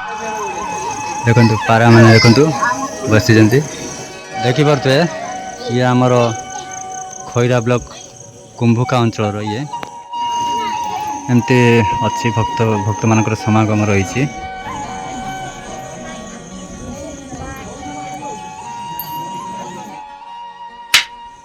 देखु पारा मैंने देखु बसी देखिपे ये आमर खैरा ब्लॉक कुंभुका अंचल ये एमती अच्छी भक्त मान समागम रही।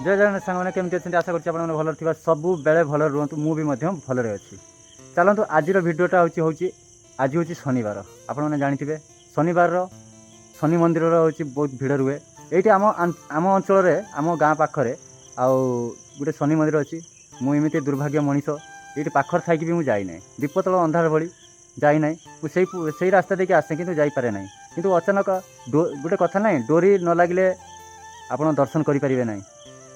जय जगन्नाथ सांग मैंने केमती अच्छे आशा करते भल थी सब बेले भल रुहतु मुझे भल अच्छी। चलतु आज भिडटा हूँ आज हूँ शनिवार आपण मैंने जाथे शनिवार शनि मंदिर हूँ बहुत भिड़ रुए ये आम अंचल आम गाँ पाखे आउ गोटे शनि मंदिर अच्छी मुझे दुर्भाग्य मनीष ये पाखर थी भी मुझे जाइना दीपतल अंधार भली जाइना से रास्ता देखिए आसे कि जापे ना कि अचानक गोटे कथा ना डोरी न लगे आप दर्शन करेंगे ना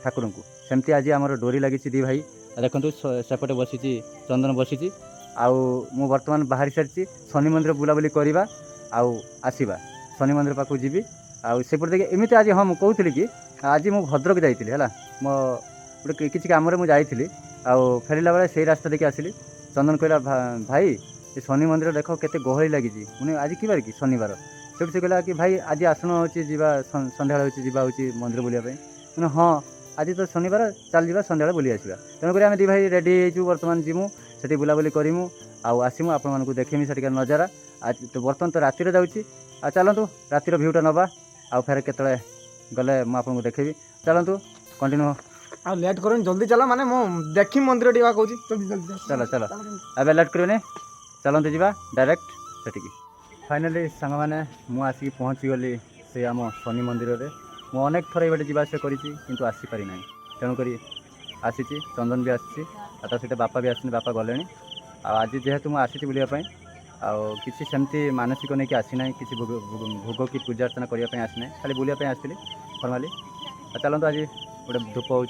ठाकुर को सेमती आज आम डोरी लगी दी भाई देखो सेपटे बसी चंदन बसी आउ बर्तमान बाहरी सारी शनि मंदिर बुलाबुली करवा आसवा शनि मंदिर पाक जी आउपटे देखिए एमती आज हाँ मुझे कहती कि आज मु भद्रक जाइली है मो गोटे किसी कम जाइली आउ फेरला बेले से रास्ता देखिए आसली चंदन कहला भाई ये शनि मंदिर देख केते गहली लगी मुझे आज कि बार कि शनिवार से कहला कि भाई आज आसन हो सन्ध्या हो मंदिर बुलाया मैंने हाँ आज तो शनिवार चल जा सन्ध्या बुली आसवा तेणुक आम दी भाई रेडी हो बर्तमान जीमु से बुलाबुली करूँ आसमु आपण को देखेमी से नजारा आज तो बर्तमान तो रातिर जाऊँगी चलतु रातिर भ्यूटा नवा आउ फेर केतले गले मुझे देखेबी चलतु कंटिन्यू आ लेट करें जल्दी चला माने मो देखी मंदिर टीवा कहूँ जल्दी जल्दी चलो चलो अब लेट करें चलते जा डायरेक्ट से फाइनाली सांग मैंने मुझे आसिक पहुँची गली से आम शनि मंदिर में मुझे अनेक थर ये जावास कर आसीपारी ना तेणुक आसी चंदन भी आसी सहित बापा भी आसने बापा गले आज जेहेतु मुझे आसी बुलापाई किसी सेमती मानसिक नहीं कि आसीना किसी भोग कि पूजा अर्चना करने आसना खाली बुलापाई आसती फर्माली चलतु आज गोटे धूप हो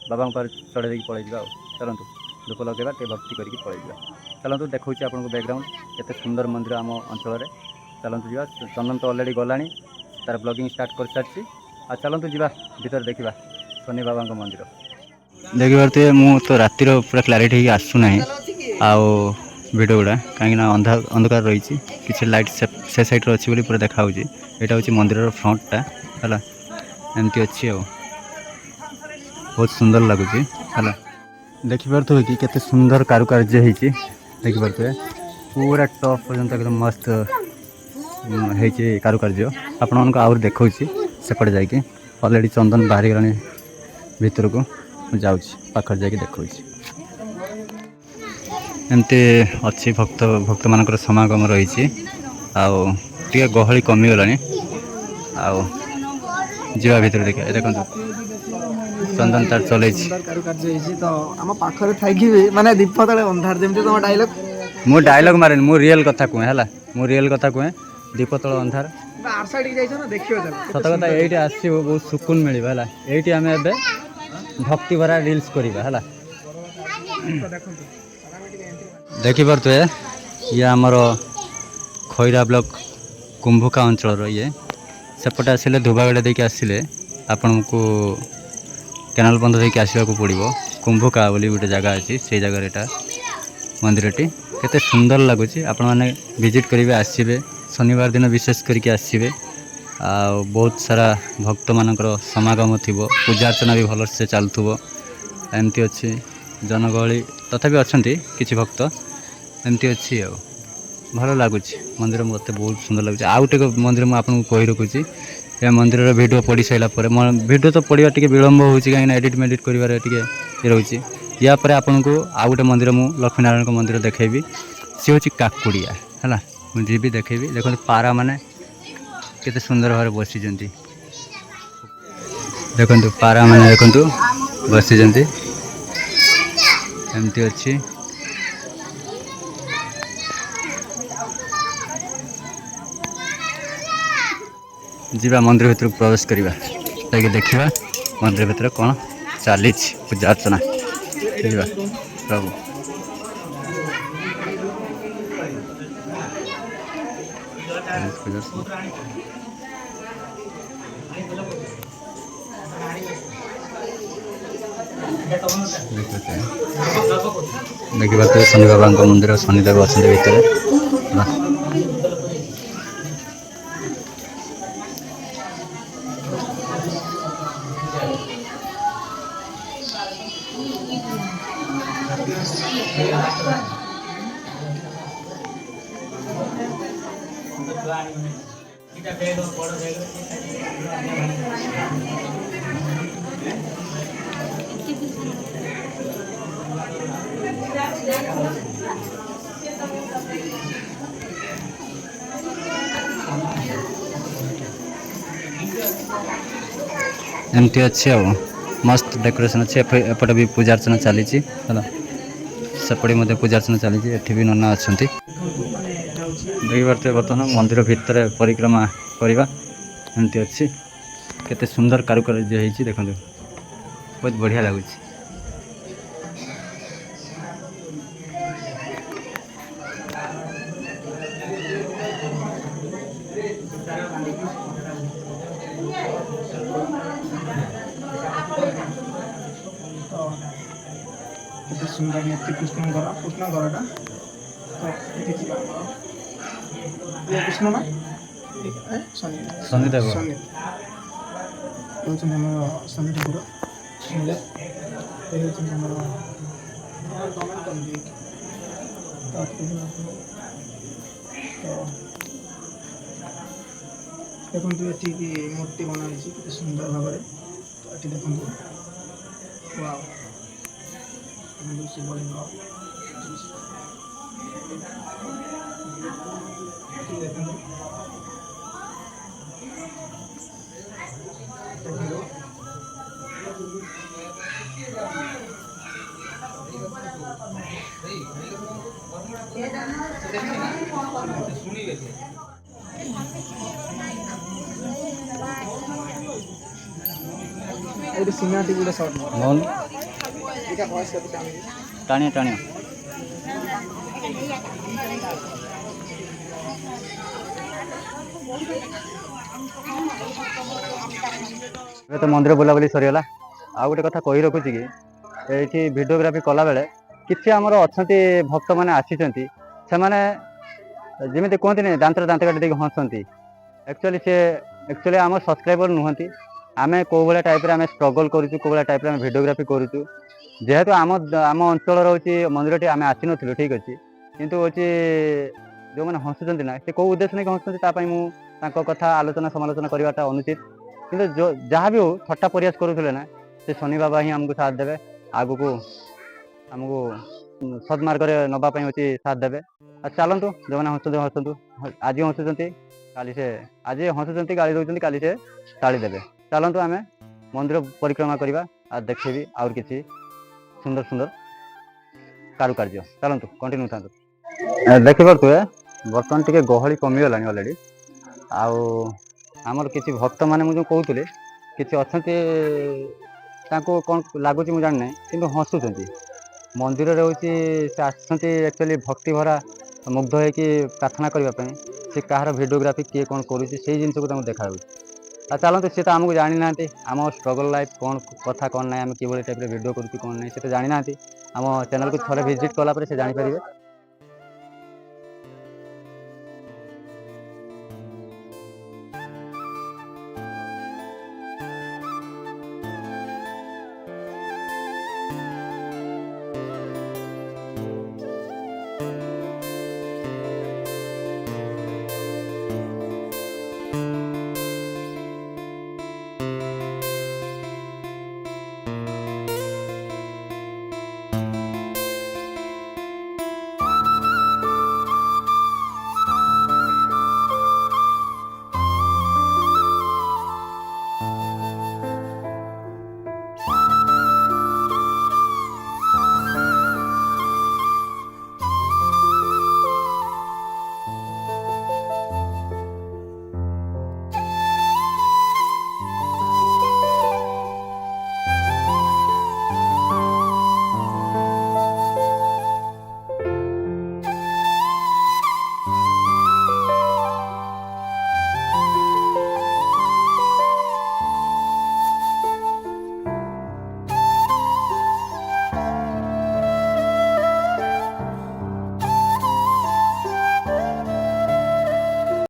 बाबा चढ़े देकी पलि जा चलतु धूप लगेगा टे भक्ति करके पलि जा चलतु देखा आपको बैकग्राउंड केते सुंदर मंदिर आम अंचल चलतु जा चंदन तो अलरेडी गला तार ब्लॉगिंग स्टार्ट कर सारी चलतु जा भीतर देखा शनि बाबा मंदिर देखिए मुझे तो रातिर पूरा क्लारीटी आसूना वीडियो गुड़ा कहीं अंधकार रही किसी लाइट से साइड अच्छी बोली पूरा देखा यहाँ हूँ मंदिर फ्रंटटा है एमती अच्छी बहुत सुंदर लगुच है देखिपे कि केते सुंदर कारुकार्य होती देखिपे पूरा टॉप पर्यंत एकदम मस्त होती कारुकार्य आपण आउर देखा सेपटे जाकि अलरेडी चंदन बाहरी गलानी भीतर को जाऊँगी पाखर जाकि देखा एमती अच्छी भक्त मान समागम रही टे गहली कमीगला जा भर देखिए देखो चंदन तार चल कारुकार्य तो आम पाखरे थी माने दीप तले अंधार जमी तुम डायलॉग मु डायलॉग मारे मु रियल कथा कहे है मु रियल कथा कहे दीप तल अंधार सत कथा ये आस बहुत सुकून मिले ये आम ए भक्ति भरा रिल्स करवा है देखिपे ये आमर खैरा ब्लॉक कुंभुका अंचल ये सेपटे आसिले धुबागड़ा देके आसिले आपण को केनाल बंध देके आसवा को पड़ो कुंभुका बोली गोटे जगह अच्छी से जगह यहाँ मंदिरटी केते सुंदर लगुच आपण मैंने विजिट करेंगे आसवे शनिवार दिन विशेष करके आसवे बहुत सारा भक्त मानकर समागम थी पूजा अर्चना भी भल से चलुव एमती अच्छी जनगहली तथापि अच्छा किसी भक्त एमती अच्छी भल लगुच मंदिर मत बहुत सुंदर लगुच आउ टे मंदिर मुझे आपको कही रखुची ये मंदिर वीडियो पढ़ी सारा वीडियो तो पढ़ा टे विलम्ब हो कहीं एडिट मेडिट कर रोचे या आपन को आउ गोटे मंदिर मु लक्ष्मीनारायण मंदिर देखेबी सी हूँ काकुड़िया है मुझे भी देखेबी देखो पारा माने केते सुंदर भाव बसी देखु पारा माने देखु बसी एमती अच्छी जीवा मंदिर भीतर प्रवेश करवा देखा मंदिर भीतर कौन चली पूजा अर्चना प्रभु देखिए शनि बाबा मंदिर शनिदेव अच्छा भीतर एमती अच्छे आ मस्त डेकोरेशन अच्छे एपटे भी पूजा अर्चना चली सेपटे मध्य पूजा अर्चना चली एठी भी नना अच्छा देखी पारे बर्तमान मंदिर भितर परिक्रमा करवा एमती अच्छी केते सुंदर कारुकार्य होती देखो बहुत बढ़िया लगुच। କେତେ ସୁନ୍ଦର ମୂର୍ତ୍ତି କୃଷ୍ଣଙ୍କର କୃଷ୍ଣ ଘରଟା କୃଷ୍ଣ ନା ଶନିଦେବ ଶନି ହେଉଛନ୍ତି ଆମର ଶନି ଠାକୁର ହେଉଛନ୍ତି ଆମର ଦେଖନ୍ତୁ ଏଠିକି ମୂର୍ତ୍ତି ବନା ହେଇଛି କେତେ ସୁନ୍ଦର ଭାବରେ ଏଠି ଦେଖନ୍ତୁ ୱାଓ ଶିବଲିଙ୍ଗ ଦେଖନ୍ତୁ ଏଇଠି ସିନେମାଟି ଗୋଟେ ସର୍ଟ ଏଇଟା ଭଏସ୍ କେତେ टाणिया टाणिया तो मंदिर बुलाबुली सरीगला आ गोटे कथा कही रखुची कि ये भिडियोग्राफी कला बेले किसी आमर अच्छा भक्त मैंने आसी जमी कहते नहीं दांतर दांत काटी देख हंसती एक्चुअली आम सब्सक्राइबर नुहति आम कौ भाया टाइप आम स्ट्रगल करूँ कौ भाया टाइप भिडियोग्राफी करूँ जेहेतु आम आम अंचल रोचे मंदिर टी आम आसी नु ठीक अच्छे किंतु हूँ जो मैंने हसुँच ना से कौ उद्देश्य नहीं हसुँच मुझे कथा आलोचना समालोचना करवाटा अनुचित किंतु जो जहाँ भी हो थट्टा प्रयास करूले ना से शनि बाबा ही आमको साथ देवे आगु को आमको सदमार्ग नापी हूँ साथ देवे चलतु जो मैंने हसुँच हसतु आज हसुँच काली से आज हसुँच गाड़ी दौरान काली से टाड़ी देवे चलतु आम मंदिर परिक्रमा करवा और देखेबी आउर किसी सुंदर सुंदर कारुकार्य चलतु कंटिन्यू था देखिपे बर्तमान टी गहली कमीगला अलरेडी आमर किसी भक्त मैंने मुझे कहते किसी अच्छा कौन लगुच मुझे जानी कि हसुँच मंदिर रोचे से आक्चुअली भक्ति भरा मुग्ध हो प्रार्थना करने से कहार भिडियोग्राफी किए कौन करुँच से जिन को देखा चलते सी तो आमको जानी ना आम स्ट्रगल लाइफ कौन कथा कौन ना आम कि टाइप भिडियो करूँ कौन ना से तो जानी ना आम चैनल को थे विजिट कलापर से जानीपर